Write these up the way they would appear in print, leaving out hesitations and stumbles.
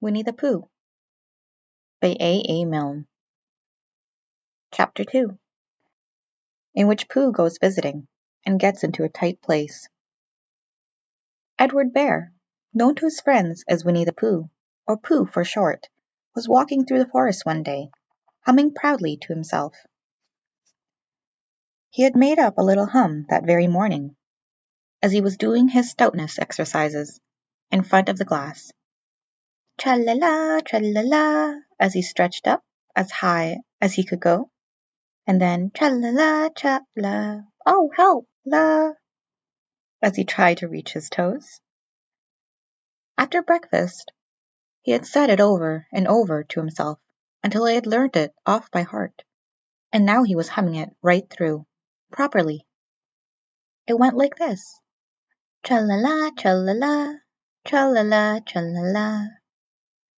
Winnie-the-Pooh by A. Milne. Chapter 2, in which Pooh goes visiting and gets into a tight place. Edward Bear, known to his friends as Winnie-the-Pooh, or Pooh for short, was walking through the forest one day, humming proudly to himself. He had made up a little hum that very morning, as he was doing his stoutness exercises in front of the glass. Tra-la-la, tra-la-la, as he stretched up as high as he could go, and then tra-la-la, tra-la, oh help, la, as he tried to reach his toes. After breakfast, he had said it over and over to himself until he had learned it off by heart, and now he was humming it right through, properly. It went like this: tra-la-la, tra-la-la, tra-la-la, tra-la-la,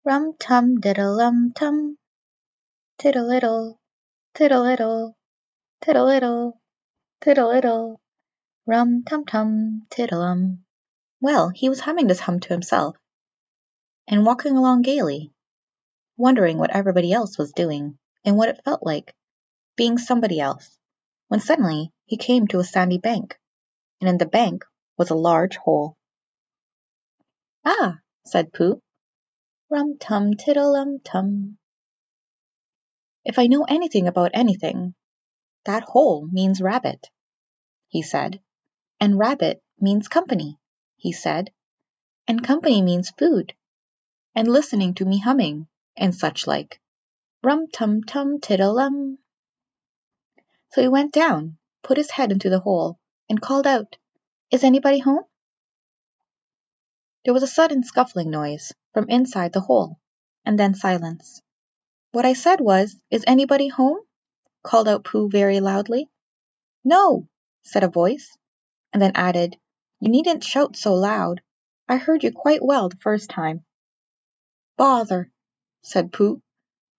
rum-tum diddle-lum-tum, tiddle-iddle, tiddle-iddle, tiddle-iddle, tiddle-iddle, rum-tum-tum, tiddle-um. Well, he was humming this hum to himself, and walking along gaily, wondering what everybody else was doing, and what it felt like, being somebody else, when suddenly he came to a sandy bank, and in the bank was a large hole. "Ah," said Pooh, "rum-tum, tiddle-um-tum. If I know anything about anything, that hole means rabbit," he said, "and rabbit means company," he said, "and company means food, and listening to me humming, and such like. Rum-tum-tum, tiddle-um." So he went down, put his head into the hole, and called out, "Is anybody home?" There was a sudden scuffling noise from inside the hole, and then silence. "What I said was, 'Is anybody home?'" called out Pooh very loudly. "No," said a voice, and then added, "You needn't shout so loud. I heard you quite well the first time." "Bother," said Pooh.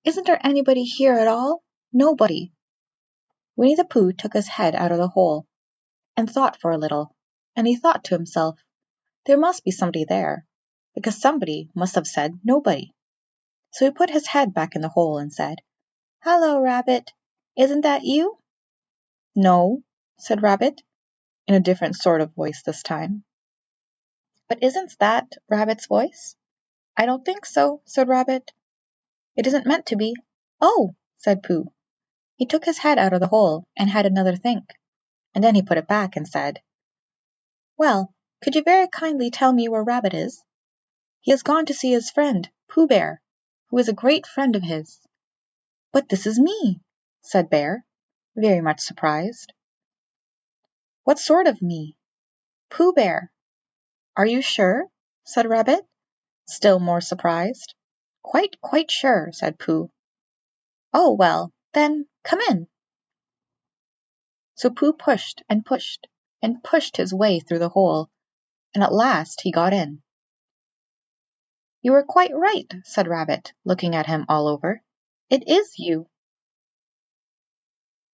"Isn't there anybody here at all? Nobody." Winnie-the-Pooh took his head out of the hole, and thought for a little, and he thought to himself, there must be somebody there, because somebody must have said nobody. So he put his head back in the hole and said, "Hello, Rabbit, isn't that you?" "No," said Rabbit, in a different sort of voice this time. "But isn't that Rabbit's voice?" "I don't think so," said Rabbit. "It isn't meant to be." "Oh," said Pooh. He took his head out of the hole and had another think, and then he put it back and said, "Well, could you very kindly tell me where Rabbit is? He has gone to see his friend, Pooh Bear, who is a great friend of his." "But this is me," said Bear, very much surprised. "What sort of me?" "Pooh Bear." "Are you sure?" said Rabbit, still more surprised. Quite sure," said Pooh. "Oh, well, then, come in." So Pooh pushed and pushed and pushed his way through the hole, and at last he got in. "You were quite right," said Rabbit, looking at him all over. "It is you."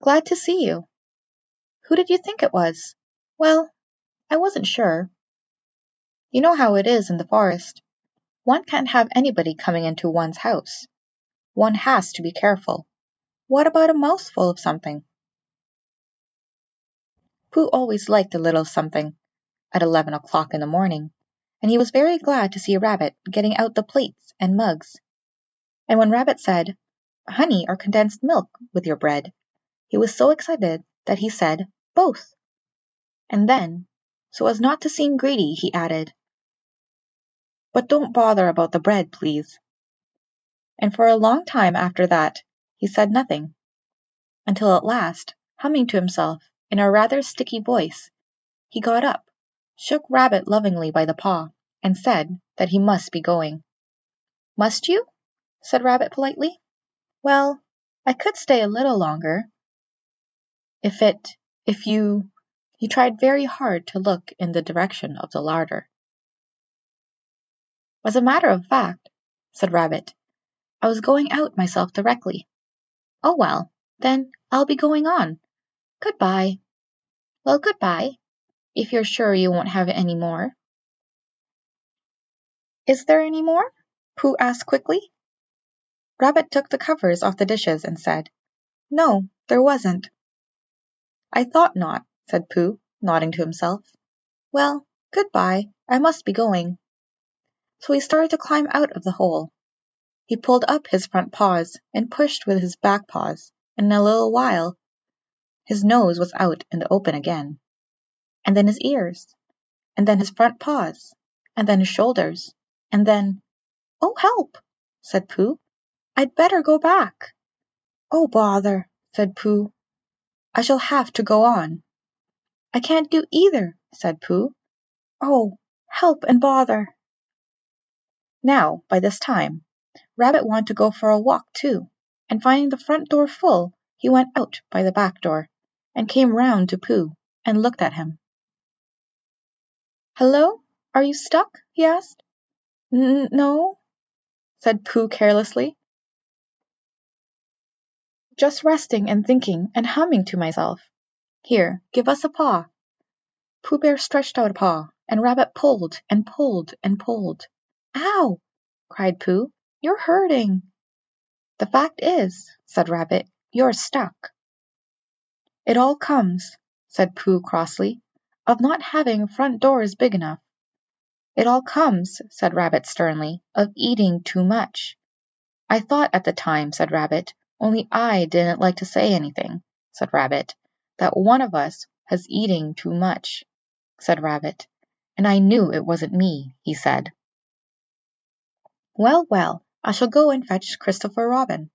"Glad to see you." "Who did you think it was?" "Well, I wasn't sure. You know how it is in the forest. One can't have anybody coming into one's house. One has to be careful. What about a mouthful of something?" Pooh always liked a little something at 11 o'clock in the morning, and he was very glad to see Rabbit getting out the plates and mugs. And when Rabbit said, "Honey or condensed milk with your bread," he was so excited that he said, "Both." And then, so as not to seem greedy, he added, "But don't bother about the bread, please." And for a long time after that he said nothing, until at last, humming to himself in a rather sticky voice, he got up, shook Rabbit lovingly by the paw, and said that he must be going. "Must you?" said Rabbit politely. "Well, I could stay a little longer, if you—" He tried very hard to look in the direction of the larder. "As a matter of fact," said Rabbit, "I was going out myself directly." "Oh, well, then I'll be going on. Good-bye." "Well, good-bye, if you're sure you won't have any more." "Is there any more?" Pooh asked quickly. Rabbit took the covers off the dishes and said, "No, there wasn't." "I thought not," said Pooh, nodding to himself. "Well, good-bye, I must be going." So he started to climb out of the hole. He pulled up his front paws and pushed with his back paws, and in a little while his nose was out in the open again, and then his ears, and then his front paws, and then his shoulders, and then— "Oh, help!" said Pooh. "I'd better go back." "Oh, bother!" said Pooh. "I shall have to go on." "I can't do either," said Pooh. "Oh, help and bother!" Now, by this time, Rabbit wanted to go for a walk too, and finding the front door full, he went out by the back door, and came round to Pooh, and looked at him. "Hello, are you stuck?" he asked. "No," said Pooh carelessly. "Just resting and thinking and humming to myself. Here, give us a paw." Pooh Bear stretched out a paw, and Rabbit pulled and pulled and pulled. "Ow!" cried Pooh. "You're hurting." "The fact is," said Rabbit, "you're stuck." "It all comes," said Pooh crossly, "of not having front doors big enough." "It all comes," said Rabbit sternly, "of eating too much." "I thought at the time," said Rabbit, "only I didn't like to say anything," said Rabbit, "that one of us was eating too much," said Rabbit, "and I knew it wasn't me," he said. "Well, well, I shall go and fetch Christopher Robin."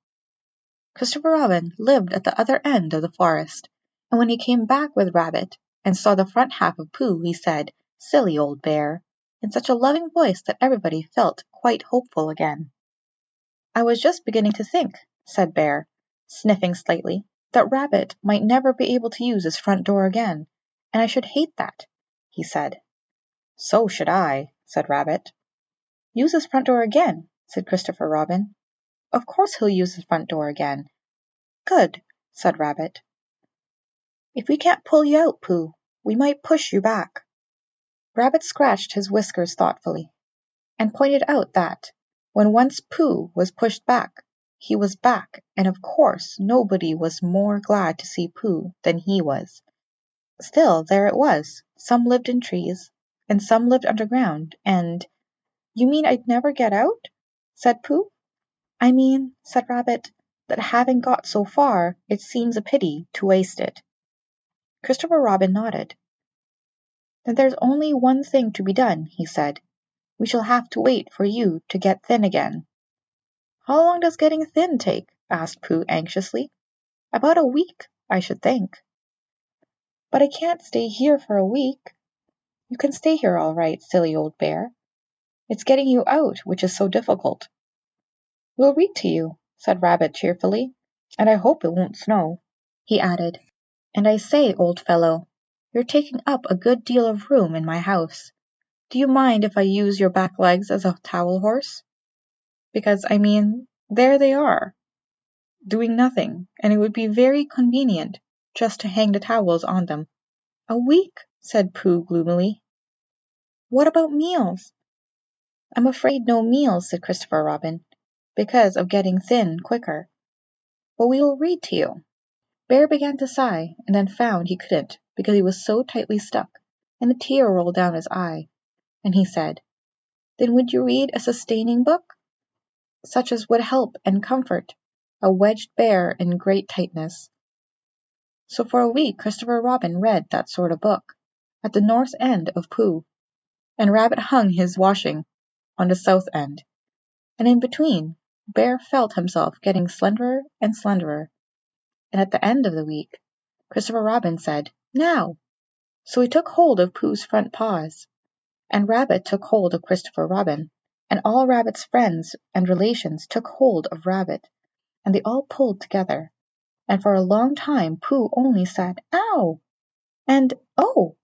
Christopher Robin lived at the other end of the forest, and when he came back with Rabbit and saw the front half of Pooh, he said, "Silly old bear," in such a loving voice that everybody felt quite hopeful again. "I was just beginning to think," said Bear, sniffing slightly, "that Rabbit might never be able to use his front door again, and I should hate that," he said. "So should I," said Rabbit. "Use his front door again," said Christopher Robin. "Of course he'll use his front door again." "Good," said Rabbit. "If we can't pull you out, Pooh, we might push you back." Rabbit scratched his whiskers thoughtfully, and pointed out that, when once Pooh was pushed back, he was back, and of course nobody was more glad to see Pooh than he was. Still, there it was. Some lived in trees, and some lived underground, and— "You mean I'd never get out?" said Pooh. "I mean," said Rabbit, "that having got so far, it seems a pity to waste it." Christopher Robin nodded. "Then there's only one thing to be done," he said. "We shall have to wait for you to get thin again." "How long does getting thin take?" asked Pooh anxiously. "About a week, I should think." "But I can't stay here for a week." "You can stay here all right, silly old bear. It's getting you out which is so difficult." "We'll read to you," said Rabbit cheerfully, "and I hope it won't snow," he added. "And I say, old fellow, you're taking up a good deal of room in my house. Do you mind if I use your back legs as a towel horse? Because, I mean, there they are, doing nothing, and it would be very convenient just to hang the towels on them." "A week?" said Pooh gloomily. "What about meals?" "I'm afraid no meals," said Christopher Robin, "because of getting thin quicker. But we will read to you." Bear began to sigh, and then found he couldn't because he was so tightly stuck, and a tear rolled down his eye, and he said, "Then would you read a sustaining book? Such as would help and comfort a wedged bear in great tightness." So for a week Christopher Robin read that sort of book, at the north end of Pooh, and Rabbit hung his washing on the south end, and in between Bear felt himself getting slenderer and slenderer, and at the end of the week Christopher Robin said, "Now!" So he took hold of Pooh's front paws, and Rabbit took hold of Christopher Robin, and all Rabbit's friends and relations took hold of Rabbit, and they all pulled together, and for a long time Pooh only said, "Ow!" and "Oh!"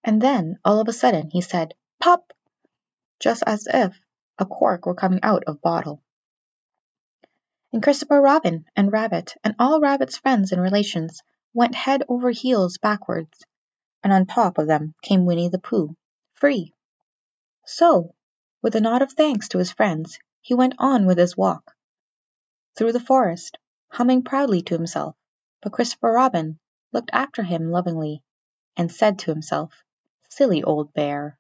and then all of a sudden he said, "Pop!" just as if a cork were coming out of bottle. And Christopher Robin and Rabbit and all Rabbit's friends and relations went head over heels backwards, and on top of them came Winnie-the-Pooh, free. So, with a nod of thanks to his friends, He went on with his walk through the forest, humming proudly to himself, but Christopher Robin looked after him lovingly, and said to himself, "Silly old bear."